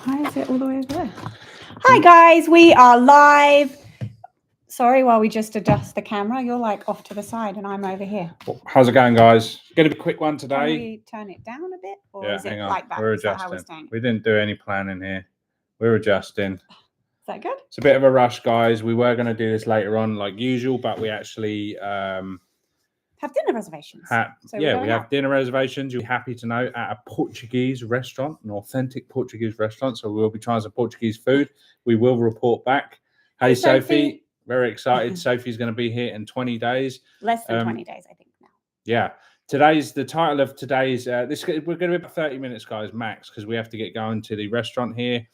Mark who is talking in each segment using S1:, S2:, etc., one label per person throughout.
S1: Why is it all the way over there? Hi guys, we are live. Sorry, while we just adjust the camera, you're like off to the side and I'm over here.
S2: How's it going, guys? Going to be a quick one today.
S1: Can we turn it down a bit, or
S2: Yeah,
S1: is it
S2: hang on.
S1: like that?
S2: We're
S1: Is that how
S2: adjusting.
S1: we're staying?
S2: We didn't do any planning here. We're adjusting.
S1: Is that good?
S2: It's a bit of a rush, guys. We were going to do this later on, like usual, but we actually
S1: have dinner reservations.
S2: We have dinner reservations. You'll be happy to know, at a Portuguese restaurant, an authentic Portuguese restaurant. So we'll be trying some Portuguese food. We will report back. Hey, Sophie. Very excited. Sophie's going to be here in 20 days.
S1: Less than 20 days, I think now.
S2: Yeah. The title of today's we're going to be about 30 minutes, guys, max, because we have to get going to the restaurant here.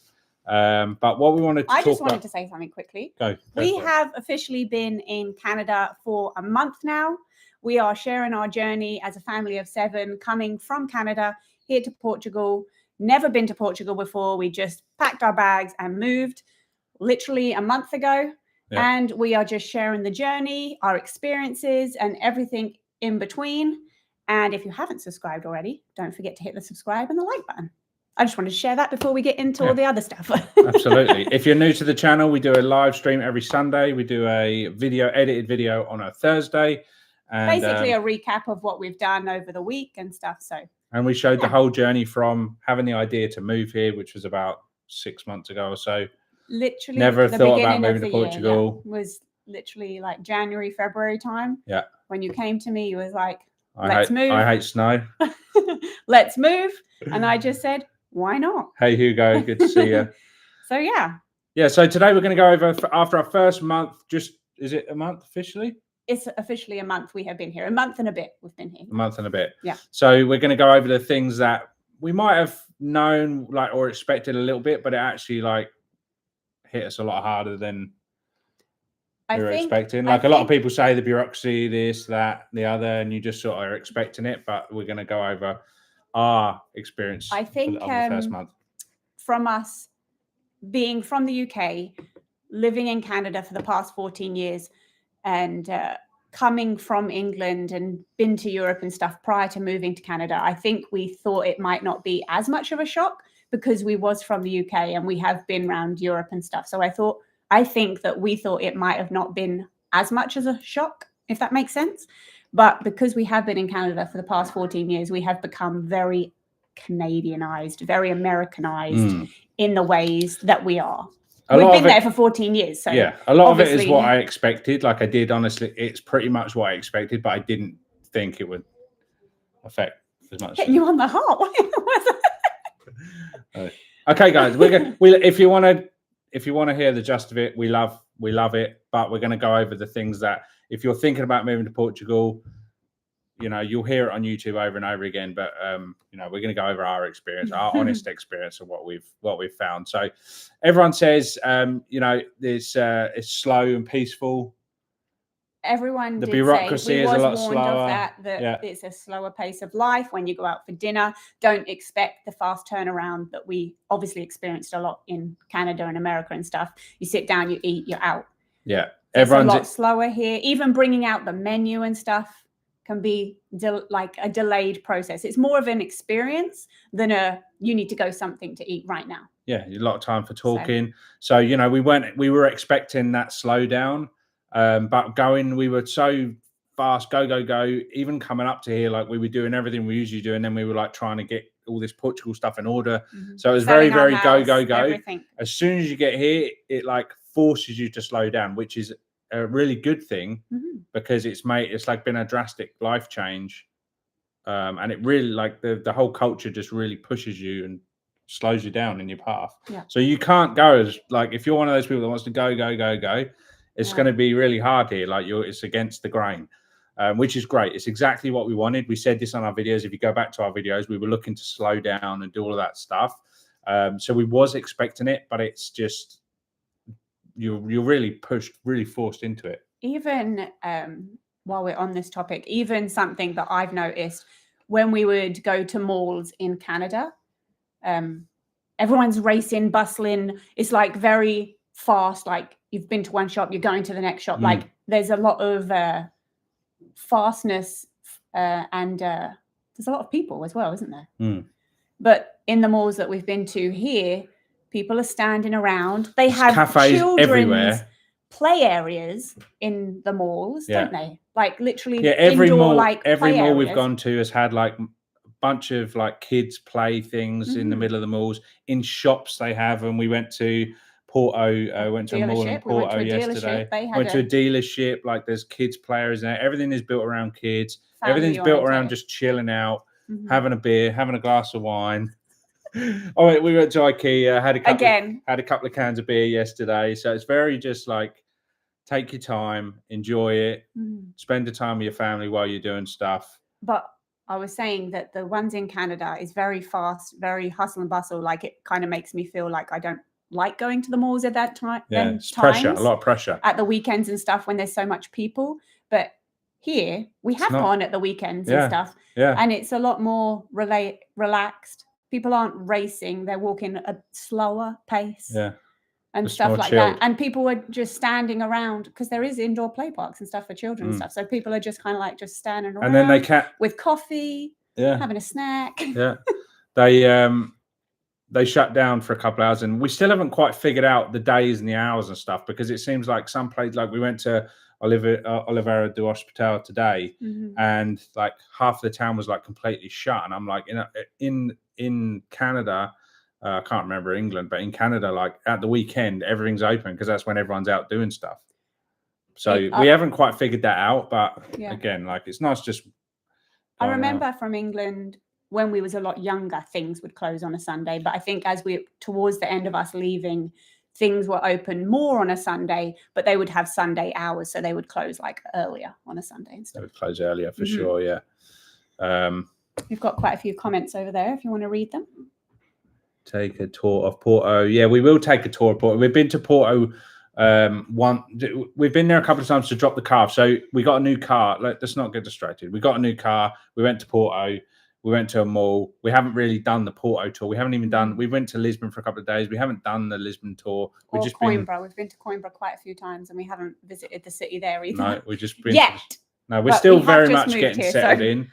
S2: But what we wanted to
S1: I just wanted to say something quickly. We have officially been in Canada for a month now. We are sharing our journey as a family of 7, coming from Canada here to Portugal. Never been to Portugal before. We just packed our bags and moved literally a month ago. Yeah. And we are just sharing the journey, our experiences, and everything in between. And if you haven't subscribed already, don't forget to hit the subscribe and the like button. I just wanted to share that before we get into all the other stuff.
S2: Absolutely. If you're new to the channel, we do a live stream every Sunday. We do a edited video on a Thursday. And,
S1: basically a recap of what we've done over the week and stuff.
S2: And we showed the whole journey from having the idea to move here, which was about 6 months ago or so.
S1: Literally,
S2: never thought about moving to Portugal.
S1: Year, was literally like January, February time.
S2: Yeah.
S1: When you came to me, you was like, let's move.
S2: I hate snow.
S1: Let's move. And I just said, why not?
S2: Hey, Hugo, good to see you.
S1: So
S2: today we're going to go over, after our first month, is it a month officially?
S1: It's officially a month we have been here. A month and a bit we've been here.
S2: A month and a bit.
S1: Yeah.
S2: So we're going to go over the things that we might have known, like, or expected a little bit, but it actually hit us a lot harder than we were expecting. Like a lot of people say the bureaucracy, this, that, the other, and you just sort of are expecting it. But we're going to go over our experience.
S1: I think
S2: of the first month.
S1: From us being from the UK, living in Canada for the past 14 years, and coming from England and been to Europe and stuff prior to moving to Canada, I think we thought it might not be as much of a shock because we was from the UK and we have been around Europe and stuff. So I think that we thought it might have not been as much as a shock, if that makes sense. But because we have been in Canada for the past 14 years, we have become very Canadianized, very Americanized in the ways that we are. We've been there for 14 years. So
S2: yeah, a lot of it is what I expected. Like I did, honestly, it's pretty much what I expected, but I didn't think it would affect as much.
S1: Hitting you on the heart.
S2: Okay, guys, if you want to hear the gist of it, we love it, but we're going to go over the things that if you're thinking about moving to Portugal, you'll hear it on YouTube over and over again, but we're going to go over our experience, our honest experience of what we've found. So everyone says it's slow and peaceful.
S1: Everyone
S2: the bureaucracy is a lot slower.
S1: That it's a slower pace of life. When you go out for dinner, don't expect the fast turnaround that we obviously experienced a lot in Canada and America and stuff. You sit down, you eat, you're out.
S2: Yeah,
S1: everyone's a lot slower here. Even bringing out the menu and stuff can be like a delayed process. It's more of an experience than you need to go something to eat right now.
S2: Yeah, a lot of time for talking. So we were expecting that slowdown. But we were so fast, go, even coming up to here, like we were doing everything we usually do. And then we were like trying to get all this Portugal stuff in order. So it was very, very go.
S1: Everything.
S2: As soon as you get here, it like forces you to slow down, which is a really good thing because it's like been a drastic life change. And it really like the whole culture just really pushes you and slows you down in your path.
S1: Yeah.
S2: So you can't go as like, if you're one of those people that wants to go, it's going to be really hard here. Like it's against the grain, which is great. It's exactly what we wanted. We said this on our videos. If you go back to our videos, we were looking to slow down and do all of that stuff. So we was expecting it, but it's just, you're really forced into it.
S1: Even while we're on this topic, even something that I've noticed when we would go to malls in Canada, everyone's racing, bustling. It's like very fast, like you've been to one shop, you're going to the next shop. Like there's a lot of fastness and there's a lot of people as well, isn't there?
S2: Mm.
S1: But in the malls that we've been to here, People are standing around. They
S2: There's
S1: have
S2: cafes
S1: children's
S2: everywhere.
S1: play areas in the malls,
S2: Yeah.
S1: don't they? Like literally
S2: Every
S1: indoor,
S2: mall,
S1: like
S2: every
S1: play
S2: mall we've
S1: areas.
S2: gone to has had like a bunch of like kids play things in the
S1: Mhm.
S2: middle of the malls. In shops they have, and we went to Porto, went to a mall in
S1: Dealership. We went to
S2: Porto
S1: a
S2: yesterday.
S1: dealership. They had
S2: Went to a dealership. Like there's kids players there. Everything is built around kids. Everything's built around
S1: family-orientated.
S2: just chilling out,
S1: Mhm.
S2: having a beer, having a glass of wine. Oh, we went to IKEA. Had a couple of cans of beer yesterday. So it's very just like take your time, enjoy it, spend the time with your family while you're doing stuff.
S1: But I was saying that the ones in Canada is very fast, very hustle and bustle. Like it kind of makes me feel like I don't like going to the malls at that time.
S2: Yeah, it's pressure, a lot of pressure
S1: at the weekends and stuff when there's so much people. But here we have gone at the weekends and stuff, and it's a lot more relaxed. People aren't racing; they're walking at a slower pace.
S2: Yeah.
S1: And
S2: Just
S1: stuff
S2: more
S1: like
S2: chilled.
S1: that. And people were just standing around because there is indoor play parks and stuff for children and stuff. So people are just kind of like just standing around
S2: And then they
S1: with coffee, having a snack.
S2: Yeah. They shut down for a couple of hours, and we still haven't quite figured out the days and the hours and stuff, because it seems like some places, like we went to Oliveira do Hospital today, and like half of the town was like completely shut. And I'm like, in Canada, I can't remember England, but in Canada, like at the weekend, everything's open because that's when everyone's out doing stuff. So we haven't quite figured that out, but again, like it's nice just.
S1: I remember from England when we was a lot younger, things would close on a Sunday. But I think as we towards the end of us leaving, things were open more on a Sunday, but they would have Sunday hours, so they would close like earlier on a Sunday and stuff.
S2: They would close earlier for sure, yeah.
S1: We've got quite a few comments over there if you want to read them.
S2: Take a tour of Porto. Yeah, we will take a tour of Porto. We've been to Porto we've been there a couple of times to drop the car. So we got a new car. Let's not get distracted. We got a new car. We went to Porto. We went to a mall. We haven't really done the Porto tour. We haven't even done. We went to Lisbon for a couple of days. We haven't done the Lisbon tour.
S1: We've just Coimbra. We've been to Coimbra quite a few times, and we haven't visited the city there either.
S2: No, we've just been. No, we're
S1: but
S2: still very much getting
S1: here,
S2: settled in.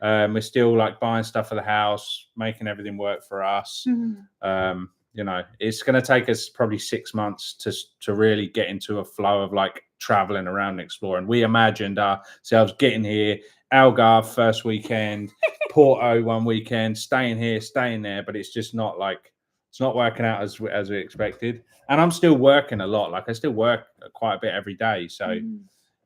S2: We're still like buying stuff for the house, making everything work for us. You know, it's going to take us probably 6 months to really get into a flow of like traveling around and exploring. We imagined ourselves getting here, Algarve first weekend, Porto one weekend, staying here, staying there, but it's just not like it's not working out as we expected. And I'm still working a lot. Like I still work quite a bit every day. So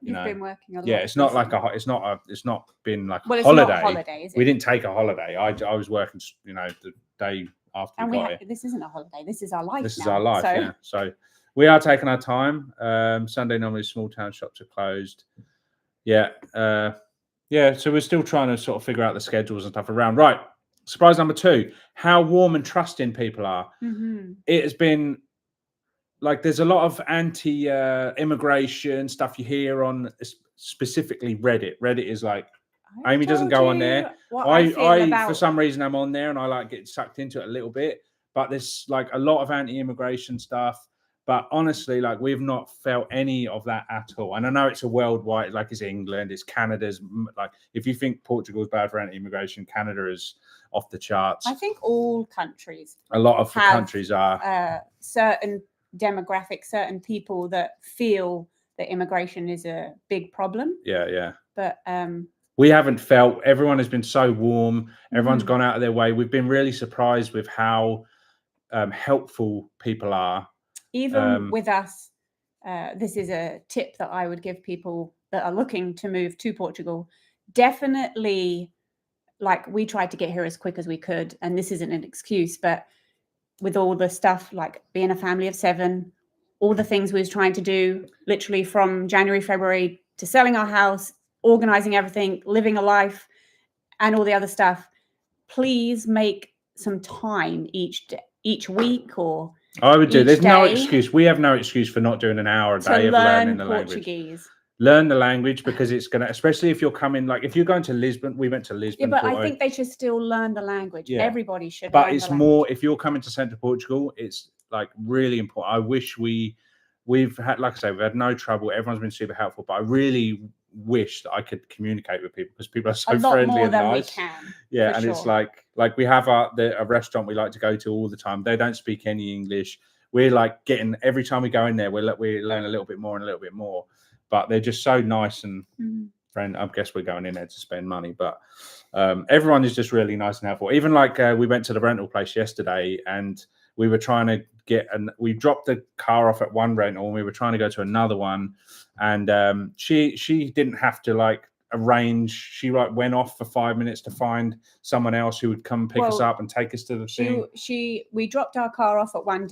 S1: You've been working a lot.
S2: Yeah, it's not like it's not been like
S1: a
S2: holiday.
S1: Not holiday, is it?
S2: We didn't take a holiday. I was working, you know, the day after we got here.
S1: This isn't a holiday. This is our life.
S2: This is our life. So. Yeah. So we are taking our time. Sunday normally small town shops are closed. Yeah. So we're still trying to sort of figure out the schedules and stuff around. Right. Surprise number 2: how warm and trusting people are. It has been. Like there's a lot of anti-immigration stuff you hear on specifically Reddit. Reddit is like, Amy doesn't go on there. I for some reason I'm on there and I like get sucked into it a little bit. But there's like a lot of anti-immigration stuff. But honestly, like we've not felt any of that at all. And I know it's a worldwide, like it's England, it's Canada's. Like if you think Portugal is bad for anti-immigration, Canada is off the charts.
S1: I think all countries.
S2: A lot of countries are
S1: certain demographic, certain people that feel that immigration is a big problem.
S2: Yeah.
S1: But
S2: we haven't felt. Everyone has been so warm. Everyone's gone out of their way. We've been really surprised with how helpful people are.
S1: Even with us, this is a tip that I would give people that are looking to move to Portugal. Definitely, like we tried to get here as quick as we could, and this isn't an excuse, but with all the stuff like being a family of 7, all the things we was trying to do, literally from January, February to selling our house, organizing everything, living a life, and all the other stuff. Please make some time each week or
S2: I would do. There's
S1: day
S2: no excuse. We have no excuse for not doing an hour a day of learning the language. Learn the language because it's going to, especially if you're coming, like if you're going to Lisbon, we went to Lisbon.
S1: Yeah, but I think they should still learn the language. Yeah. Everybody should.
S2: But it's more, if you're coming to Central Portugal, it's like really important. I wish we've had, like I say, we've had no trouble. Everyone's been super helpful, but I really wish that I could communicate with people because people are so
S1: a lot
S2: friendly
S1: more
S2: and
S1: than
S2: nice.
S1: we can.
S2: Yeah,
S1: for
S2: and
S1: sure.
S2: it's like we have a restaurant we like to go to all the time. They don't speak any English. We're like getting every time we go in there, we learn a little bit more and a little bit more. But they're just so nice and friend. I guess we're going in there to spend money, but everyone is just really nice and helpful. Even like we went to the rental place yesterday, and we were trying to we dropped the car off at one rental, and we were trying to go to another one, and she didn't have to like arrange. She like went off for 5 minutes to find someone else who would come pick us up and take us to the thing.
S1: We dropped our car off at one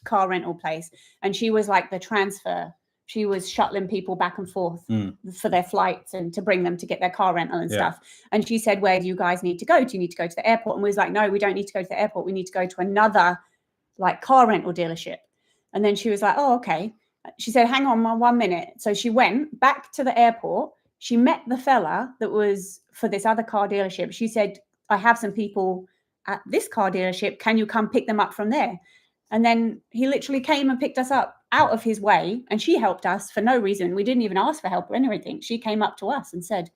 S1: car rental place, and she was like the transfer. She was shuttling people back and forth for their flights and to bring them to get their car rental and stuff. And she said, "Where do you guys need to go? Do you need to go to the airport?" And we was like, "No, we don't need to go to the airport. We need to go to another like car rental dealership." And then she was like, "Oh, okay." She said, "Hang on 1 minute." So she went back to the airport. She met the fella that was for this other car dealership. She said, "I have some people at this car dealership. Can you come pick them up from there?" And then he literally came and picked us up out of his way, and she helped us for no reason. We didn't even ask for help or anything. She came up to us and said,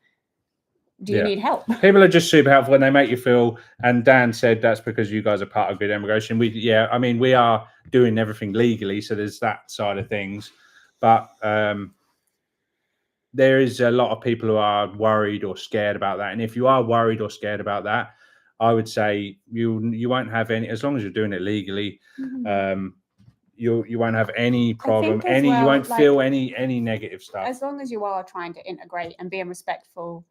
S1: "Do you need help?"
S2: People are just super helpful, and they make you feel. And Dan said that's because you guys are part of good immigration. We are doing everything legally, so there's that side of things. But there is a lot of people who are worried or scared about that. And if you are worried or scared about that, I would say you won't have any, as long as you're doing it legally. You won't have any problem. You won't feel any negative stuff.
S1: As long as you are trying to integrate and being respectful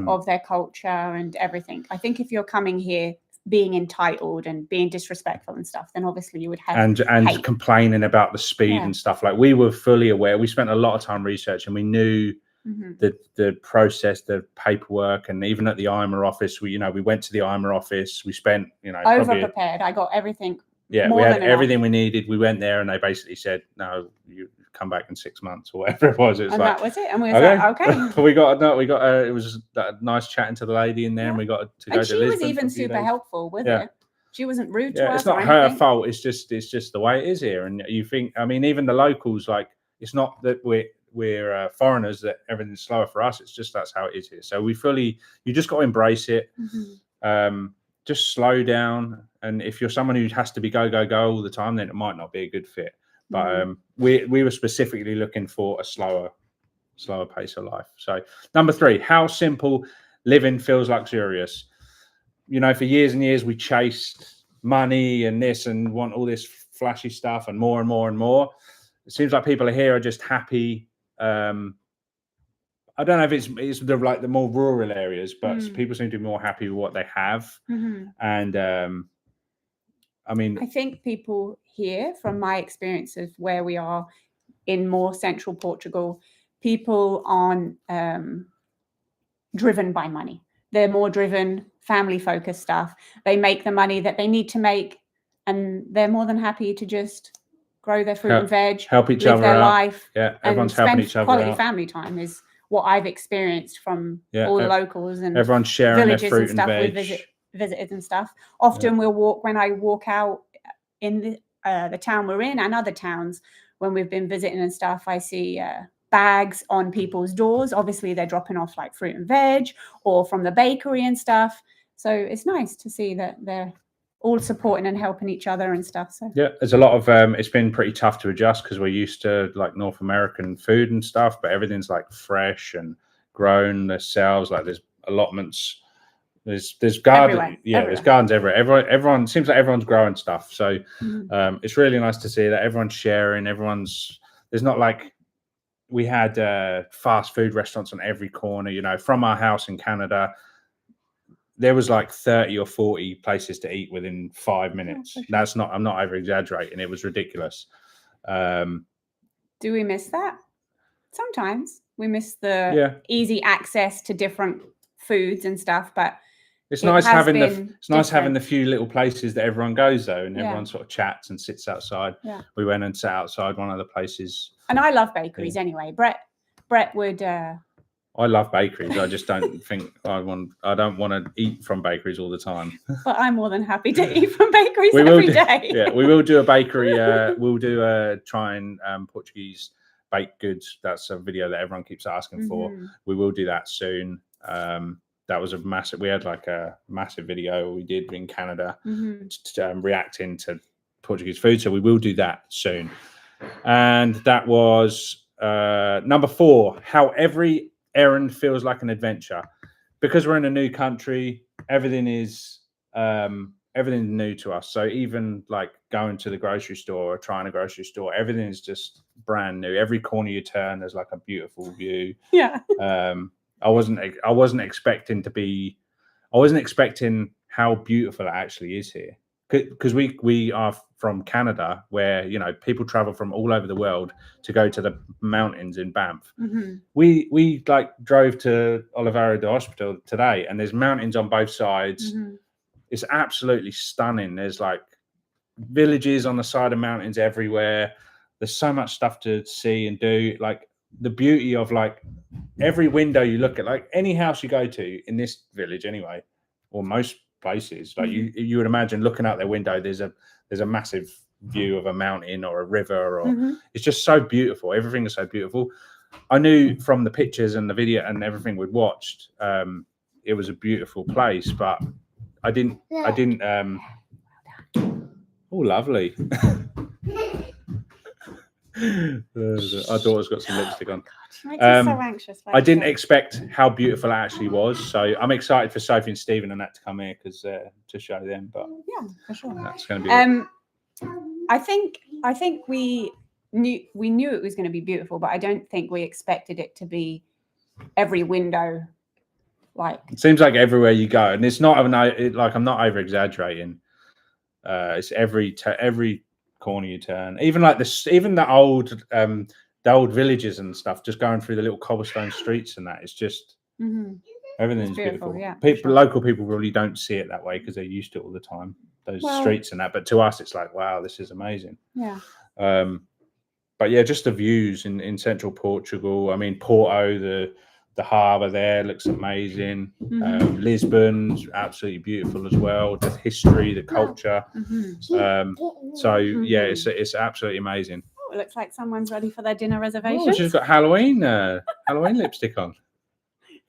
S1: of their culture and everything. I think if you're coming here being entitled and being disrespectful and stuff, then obviously you would have
S2: and complaining about the speed and stuff. Like, we were fully aware. We spent a lot of time researching. We knew the process, the paperwork, and even at the IMA office, we went to the IMA office. We spent
S1: over prepared. I got everything.
S2: Yeah, we had everything we needed. We went there, and they basically said, "No, you come back in 6 months," or whatever it was.
S1: That was it. And we was like, "Okay."
S2: we got it was nice chatting to the lady in there, and we got to go to Lisbon.
S1: And she was even super helpful with it. She wasn't rude to us.
S2: It's not her fault. It's just the way it is here. And you think, I mean, even the locals, like, it's not that we're foreigners that everything's slower for us. It's just that's how it is here. So you just got to embrace it. Just slow down. And if you're someone who has to be go all the time, then it might not be a good fit. But we were specifically looking for a slower pace of life. So number 3, how simple living feels luxurious. For years and years, we chased money and this and want all this flashy stuff and more and more and more. It seems like people here are just happy. I don't know if it's the more rural areas, but people seem to be more happy with what they have. And I mean,
S1: I think people here, from my experience of where we are in more central Portugal, people aren't driven by money. They're more driven, family-focused stuff. They make the money that they need to make, and they're more than happy to just grow their fruit and veg,
S2: help each
S1: live
S2: other
S1: their
S2: out.
S1: life,
S2: everyone's helping each other
S1: quality
S2: out.
S1: Family time is what I've experienced from all the locals and
S2: everyone's sharing
S1: villages
S2: their fruit
S1: and stuff
S2: and veg.
S1: we visited and stuff. Often when I walk out in the town we're in and other towns when we've been visiting and stuff, I see bags on people's doors. Obviously they're dropping off like fruit and veg or from the bakery and stuff. So it's nice to see that they're all supporting and helping each other and stuff. So
S2: there's a lot of it's been pretty tough to adjust because we're used to like North American food and stuff, but everything's like fresh and grown themselves. Like there's allotments, there's gardens, there's gardens everywhere. Everyone seems like everyone's growing stuff. So it's really nice to see that everyone's sharing. There's not like we had fast food restaurants on every corner. From our house in Canada, there was like 30 or 40 places to eat within 5 minutes. I'm not over exaggerating. It was ridiculous.
S1: Do we miss that? Sometimes we miss the easy access to different foods and stuff, but
S2: it's nice having the few little places that everyone goes though, and everyone sort of chats and sits outside. We went and sat outside one of the places.
S1: And I love bakeries anyway. Brett would
S2: I love bakeries. I just don't think I don't want to eat from bakeries all the time.
S1: But I'm more than happy to eat from bakeries every day.
S2: Yeah, we will do a bakery. We'll do a trying Portuguese baked goods. That's a video that everyone keeps asking for.
S1: Mhm.
S2: We will do that soon. That was we had like a massive video we did in Canada
S1: Mhm.
S2: reacting to Portuguese food. So we will do that soon. And that was number 4, how every errand feels like an adventure. Because we're in a new country, everything's new to us. So even like going to the grocery store or trying a grocery store, everything is just brand new. Every corner you turn, there's like a beautiful view.
S1: Yeah.
S2: I wasn't expecting how beautiful it actually is here, because we are from Canada, where people travel from all over the world to go to the mountains in Banff.
S1: Mhm.
S2: We like drove to Oliveira do Hospital today, and there's mountains on both sides.
S1: Mhm.
S2: It's absolutely stunning. There's like villages on the side of mountains everywhere. There's so much stuff to see and do. Like the beauty of like every window you look at, like any house you go to in this village anyway, or most places, like you would imagine looking out their window, there's a massive view of a mountain or a river, or it's just so beautiful. Everything is so beautiful. I knew from the pictures and the video and everything we'd watched, it was a beautiful place, but I didn't oh, lovely. Our daughter's got some lipstick on.
S1: She makes me so anxious.
S2: I didn't expect how beautiful it actually was, so I'm excited for Sophie and Stephen and that to come here because to show them. But
S1: yeah, for sure.
S2: That's going to be.
S1: I think we knew it was going to be beautiful, but I don't think we expected it to be every window. Like
S2: it seems like everywhere you go, and it's not like I'm not over exaggerating. It's every corner you turn, even like the old villages and stuff, just going through the little cobblestone streets and that. It's just everything's beautiful.
S1: Yeah,
S2: local people really don't see it that way because they're used to it all the time, those streets and that. But to us, it's like, wow, this is amazing.
S1: Yeah.
S2: But yeah, just the views in central Portugal. I mean, Porto, the harbour there looks amazing. Lisbon's absolutely beautiful as well. The history, the culture. So yeah, it's absolutely amazing.
S1: Oh, it looks like someone's ready for their dinner reservations.
S2: Oh, she's got Halloween lipstick on.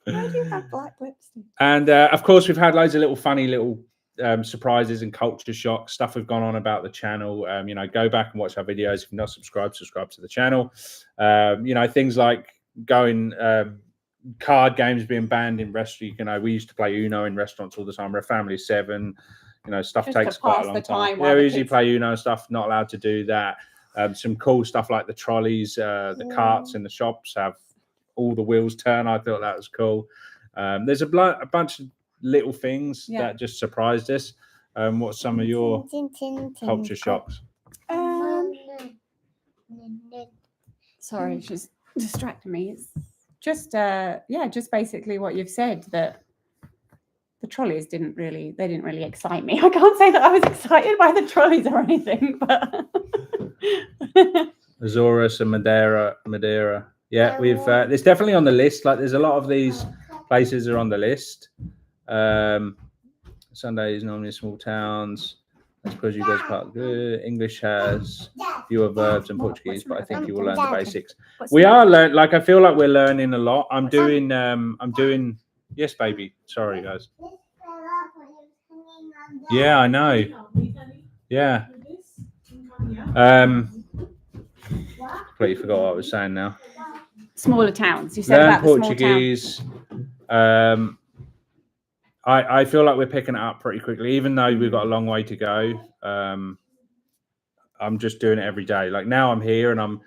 S1: Why do you have black lipstick?
S2: And of course, we've had loads of funny little surprises and culture shock stuff have gone on about the channel. Go back and watch our videos. If you're not subscribed to the channel. Things like going card games being banned in restaurants. We used to play Uno in restaurants all the time. We're a family of 7. Stuff
S1: Just
S2: takes quite a long time. Yeah, we usually play Uno stuff. Not allowed to do that. Some cool stuff like the trolleys, the carts in the shops have all the wheels turn. I thought that was cool. There's a bunch of little things that just surprised us. What's some of your culture shocks?
S1: Sorry, she's distracting me. It's just just basically what you've said, that the trolleys didn't really excite me. I can't say that I was excited by the trolleys or anything, but
S2: Azores and Madeira. Yeah, we've it's definitely on the list. Like there's a lot of these places are on the list. Sundays normally small towns. I suppose you guys part good. English has fewer verbs than Portuguese, but I think you will learn the basics. We are like I feel like we're learning a lot. I'm doing yes, baby. Sorry, guys. Yeah, I know. Yeah. Completely forgot what I was saying now.
S1: Smaller towns. You said about the
S2: Portuguese. I feel like we're picking it up pretty quickly, even though we've got a long way to go. I'm just doing it every day. Like now I'm here and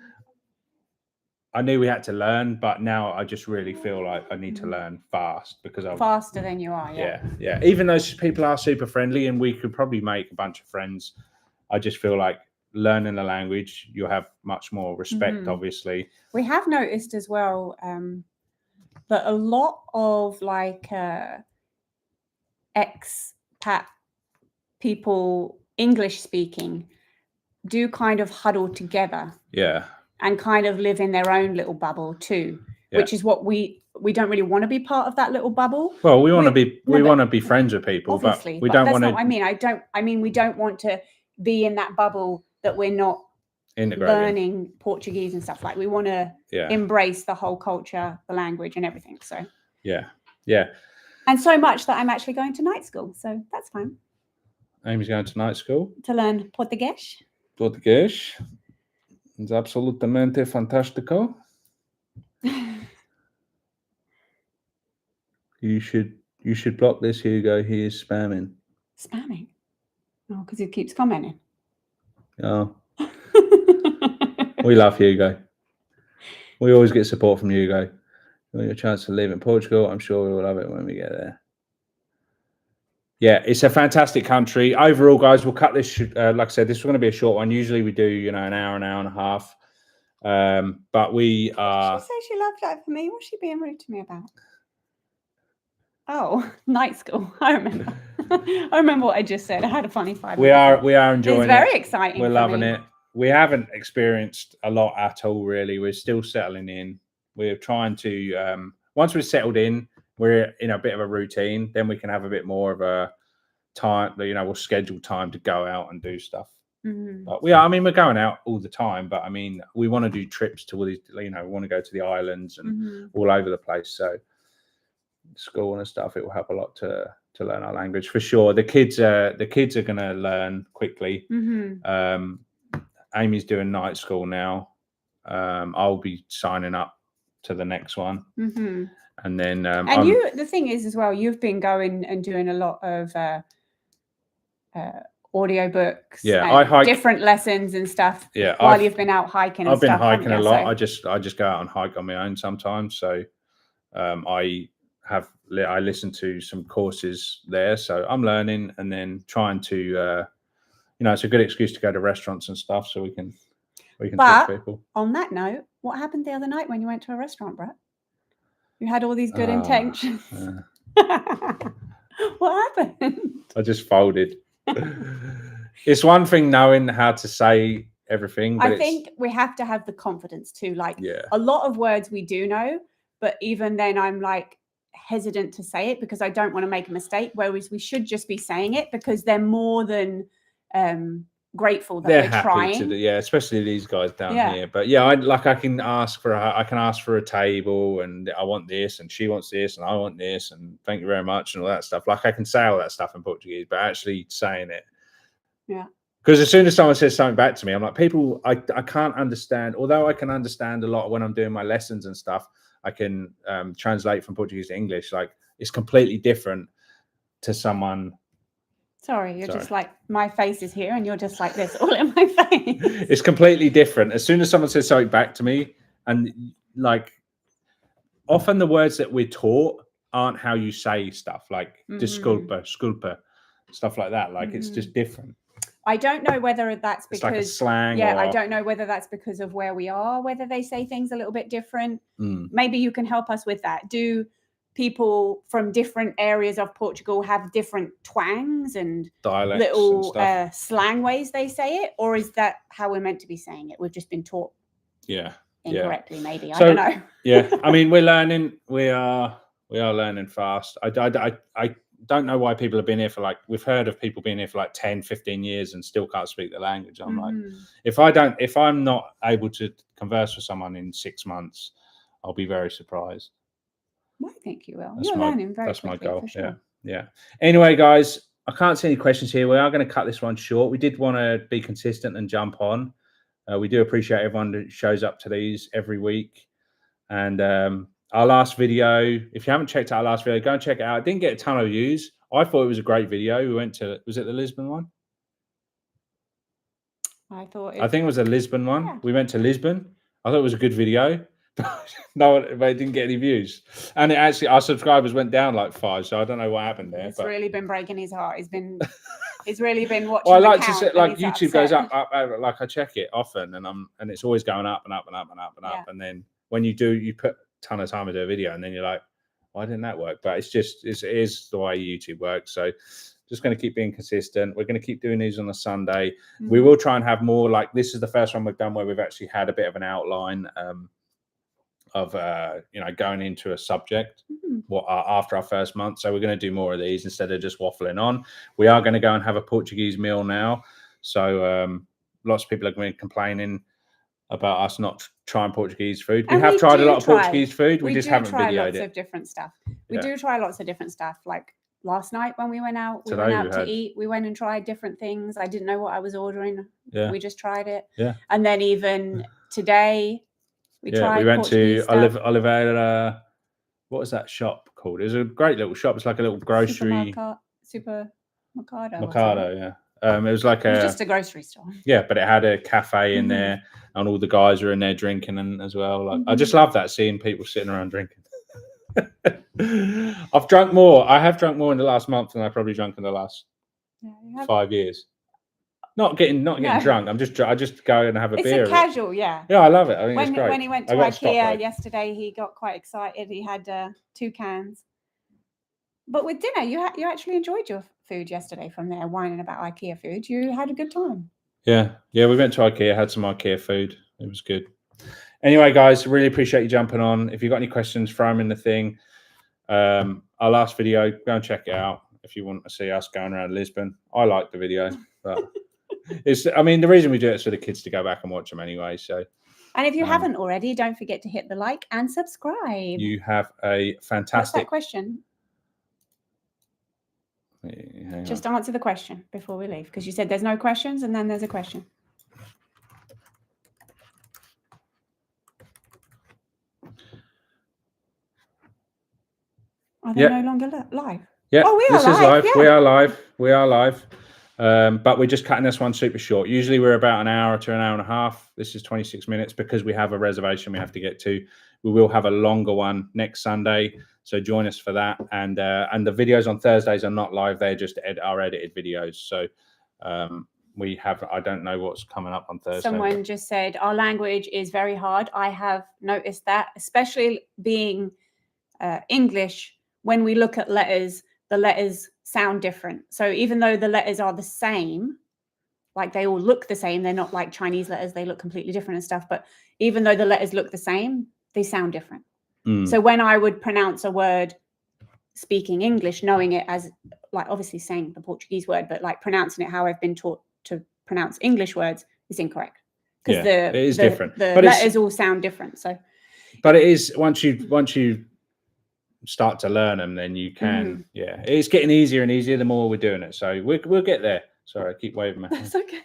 S2: I knew we had to learn, but now I just really feel like I need to learn fast because I'm
S1: faster than you are.
S2: Yeah. Even though people are super friendly and we could probably make a bunch of friends, I just feel like learning the language, you'll have much more respect, obviously.
S1: We have noticed as well that a lot of expat people, English speaking, do kind of huddle together.
S2: Yeah.
S1: And kind of live in their own little bubble too, which is what we don't really want to be part of that little bubble.
S2: Well, we want to be friends with people, but we don't want to.
S1: I mean, we don't want to be in that bubble that we're not learning Portuguese and stuff. Like we want to
S2: Yeah.
S1: embrace the whole culture, the language, and everything. So
S2: Yeah. Yeah.
S1: and so much that I'm actually going to night school. So that's fine.
S2: Amy's going to night school
S1: to learn Portuguese.
S2: Portuguese. It's absolutamente fantastico. You should block this, Hugo. He is spamming.
S1: Spamming? Oh, because he keeps commenting.
S2: Oh. We love Hugo. We always get support from Hugo. When your chance to live in Portugal, I'm sure we will love it when we get there. Yeah, it's a fantastic country. Overall, guys, we'll cut this. Like I said, this is going to be a short one. Usually we do, an hour and a half. But we are.
S1: She said she loved that for me. What's she being rude to me about? Oh, night school. I remember. I remember what I just said. I had a funny 5 minutes.
S2: We are enjoying it.
S1: It's very exciting.
S2: We're loving it. We haven't experienced a lot at all, really. We're still settling in. We're trying to. Once we're settled in, we're in a bit of a routine. Then we can have a bit more of a time. We'll schedule time to go out and do stuff.
S1: Mm-hmm.
S2: But we're going out all the time. But we want to do trips to all these. We want to go to the islands and all over the place. So school and stuff, it will help a lot to learn our language for sure. The kids are going to learn quickly. Amy's doing night school now. I'll be signing up to the next one, and then
S1: the thing is as well, you've been going and doing a lot of audiobooks,
S2: I hike,
S1: different lessons and stuff.
S2: Yeah,
S1: while you've been out hiking.
S2: I've been hiking a lot. So I just go out and hike on my own sometimes. So I listen to some courses there, so I'm learning and then trying to it's a good excuse to go to restaurants and stuff, so we can talk to people.
S1: On that note, what happened the other night when you went to a restaurant, Brett? You had all these good intentions. What happened?
S2: I just folded. It's one thing knowing how to say everything, but
S1: I think we have to have the confidence too. Like
S2: Yeah.
S1: a lot of words we do know, but even then I'm like hesitant to say it because I don't want to make a mistake, whereas we should just be saying it because they're more than grateful that
S2: they're
S1: we're
S2: happy
S1: trying.
S2: to do, especially these guys down here. But I can ask for a table, and I want this, and she wants this, and I want this, and thank you very much, and all that stuff. Like I can say all that stuff in Portuguese, but actually saying it, because as soon as someone says something back to me, I'm like, people, I can't understand. Although I can understand a lot when I'm doing my lessons and stuff, I can translate from Portuguese to English. Like it's completely different to someone.
S1: Sorry, you're just like, my face is here and you're just like this all in my face.
S2: It's completely different. As soon as someone says something back to me, and like often the words that we're taught aren't how you say stuff, like disculpa, stuff like that. Like it's just different.
S1: I don't know whether that's because
S2: it's like a slang.
S1: Yeah, I don't know whether that's because of where we are, whether they say things a little bit different. Maybe you can help us with that. Do people from different areas of Portugal have different twangs and
S2: dialects,
S1: little
S2: and
S1: slang ways they say it, or is that how we're meant to be saying it? We've just been taught incorrectly, maybe. I don't know.
S2: We're learning. We are learning fast. I don't know why people have been here for we've heard of people being here for 10, 15 years and still can't speak the language. I'm like, if I'm not able to converse with someone in 6 months, I'll be very surprised.
S1: I think you will. You're learning very quickly.
S2: That's my goal.
S1: For sure.
S2: Yeah. Anyway, guys, I can't see any questions here. We are going to cut this one short. We did want to be consistent and jump on. We do appreciate everyone that shows up to these every week. And our last video, if you haven't checked out our last video, go and check it out. It didn't get a ton of views. I thought it was a great video. We went to, was it the Lisbon one?
S1: I think
S2: it was a Lisbon one.
S1: Yeah.
S2: We went to Lisbon. I thought it was a good video. No, it didn't get any views, and our subscribers went down 5. So I don't know what happened there.
S1: It's really been breaking his heart. He's really been watching.
S2: Well, I like to say, YouTube goes up. I check it often, and it's always going up and up and up and up and up. And then when you put a ton of time into a video, and then you're like, why didn't that work? But it is the way YouTube works. So just going to keep being consistent. We're going to keep doing these on a Sunday. We will try and have more. This is the first one we've done where we've actually had a bit of an outline of going into a subject after our first month. So we're going to do more of these instead of just waffling on. We are going to go and have a Portuguese meal now. So lots of people are going to be complaining about us not trying Portuguese food. We
S1: And
S2: have
S1: we
S2: tried a
S1: do
S2: lot of
S1: try.
S2: Portuguese food. We just haven't
S1: try
S2: videoed
S1: lots
S2: it.
S1: of different stuff. We
S2: Yeah.
S1: do try lots of different stuff. Like last night when we went out, we
S2: Today
S1: went
S2: we
S1: out to
S2: had-
S1: eat. We went and tried different things. I didn't know what I was ordering.
S2: Yeah.
S1: We just tried it.
S2: Yeah.
S1: And then even today, we tried
S2: we went
S1: Portuguese
S2: to
S1: stuff.
S2: Oliveira. What was that shop called? It was a great little shop. It's like a little grocery. Mercado, yeah. It was like
S1: It was just a grocery store.
S2: Yeah, but it had a cafe in
S1: Mhm.
S2: there, and all the guys were in there drinking and as well. Like I just love that, seeing people sitting around drinking. I've drunk more. I have drunk more in the last month than I probably drunk in the last 5 years. Not getting drunk. I just go and have a beer.
S1: It's a casual, yeah.
S2: Yeah, I love it. I think it's great.
S1: When he went to IKEA yesterday, he got quite excited. He had 2 cans. But with dinner, you actually enjoyed your food yesterday from there, whining about IKEA food. You had a good time.
S2: Yeah, we went to IKEA, had some IKEA food. It was good. Anyway, guys, really appreciate you jumping on. If you've got any questions, throw them in the thing. Our last video, go and check it out if you want to see us going around Lisbon. I like the video, but the reason we do it is for the kids to go back and watch them anyway. So,
S1: and if you haven't already, don't forget to hit the like and subscribe.
S2: You have a fantastic.
S1: What's that question? Just answer the question before we leave, because you said there's no questions and then there's a question. Are they no longer live?
S2: Yeah,
S1: oh,
S2: this
S1: live.
S2: Is live.
S1: Yeah.
S2: We are live. But we're just cutting this one super short. Usually we're about an hour to an hour and a half. This is 26 minutes because we have a reservation we have to get to. We will have a longer one next Sunday, so join us for that. And the videos on Thursdays are not live; they're just our edited videos. So we have. I don't know what's coming up on Thursday.
S1: Someone just said our language is very hard. I have noticed that, especially being English. When we look at letters, the letters sound different. So even though the letters are the same, like they all look the same, they're not like Chinese letters. They look completely different and stuff. But even though the letters look the same, they sound different. So when I would pronounce a word speaking English, knowing it as like obviously saying the Portuguese word, but like pronouncing it how I've been taught to pronounce English words is incorrect. Because
S2: it is different.
S1: The letters all sound different. So,
S2: but it is once you start to learn them, then you can. Yeah, it's getting easier and easier the more we're doing it. So we'll get there. Sorry, I keep waving my hand.
S1: That's okay.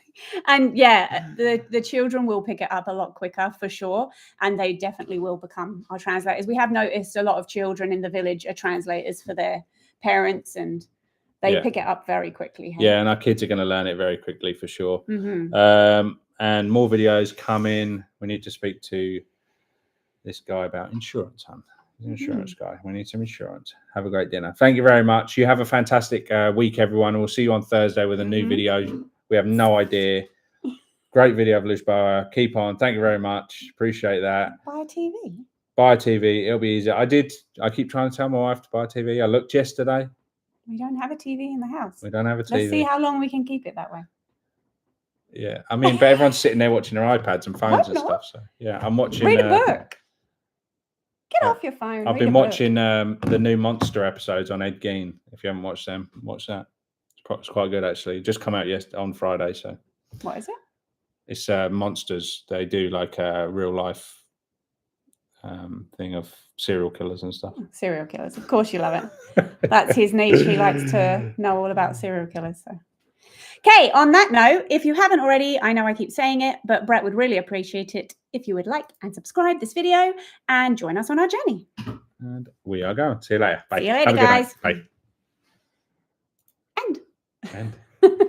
S1: And yeah, the children will pick it up a lot quicker for sure. And they definitely will become our translators. We have noticed a lot of children in the village are translators for their parents, and they pick it up very quickly. Hey?
S2: Yeah, and our kids are going to learn it very quickly for sure. And more videos coming. We need to speak to this guy about insurance, hon. Insurance guy. We need some insurance. Have a great dinner. Thank you very much. You have a fantastic week, everyone. We'll see you on Thursday with a new video. We have no idea. Great video of Lisboa. Keep on. Thank you very much. Appreciate that.
S1: Buy a TV.
S2: Buy a TV. It'll be easier. I keep trying to tell my wife to buy a TV. I looked yesterday.
S1: We don't have a TV in the house.
S2: We don't have a TV.
S1: Let's see how long we can keep it that way.
S2: Yeah. But everyone's sitting there watching their iPads and phones and stuff. So yeah, I'm watching.
S1: Read a book. Get off your phone.
S2: I've been watching the new Monster episodes on Ed Gein. If you haven't watched them, watch that. It's quite good, actually. Just come out on Friday. So
S1: what is it?
S2: It's Monsters. They do like a real life thing of serial killers and stuff.
S1: Serial killers. Of course you love it. That's his niche. He likes to know all about serial killers. So. Okay, on that note, if you haven't already, I know I keep saying it, but Brett would really appreciate it if you would like and subscribe this video and join us on our journey.
S2: And we are going. See you later. Bye.
S1: See you later, guys.
S2: Bye.
S1: And.